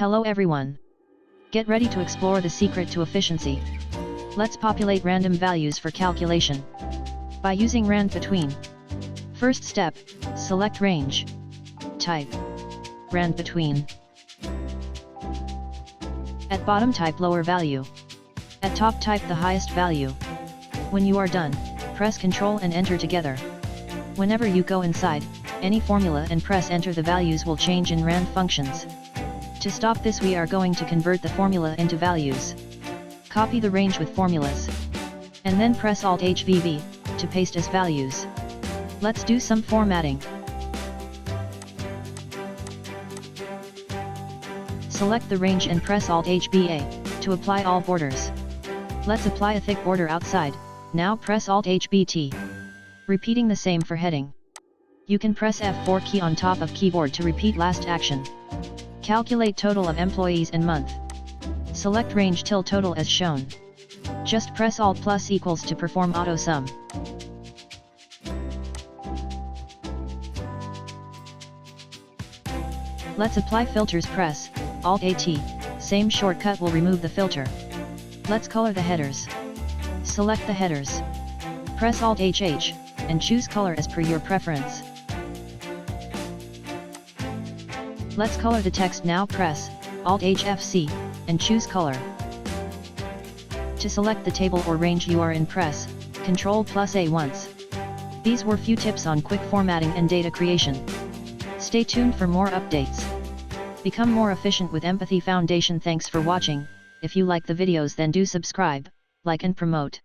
Hello everyone. Get ready to explore the secret to efficiency. Let's populate random values for calculation. By using rand between. First step, select range. Type rand between. At bottom type lower value. At top type the highest value. When you are done, press Ctrl and Enter together. Whenever you go inside any formula and press Enter, the values will change in rand functions. To stop this, we are going to convert the formula into values. Copy the range with formulas. And then press Alt HVV to paste as values. Let's do some formatting. Select the range and press Alt HBA to apply all borders. Let's apply a thick border outside. Now press Alt HBT. Repeating the same for heading. You can press F4 key on top of keyboard to repeat last action. Calculate total of employees and month. Select range till total as shown. Just press Alt plus equals to perform auto sum. Let's apply filters. Press Alt AT. Same shortcut will remove the filter. Let's color the headers. Select the headers. Press Alt HH and choose color as per your preference. Let's color the text. Now press Alt HFC and choose color. To select the table or range you are in, press Ctrl plus A once. These were few tips on quick formatting and data creation. Stay tuned for more updates. Become more efficient with Empathy Foundation. Thanks for watching. If you like the videos, then do subscribe, like and promote.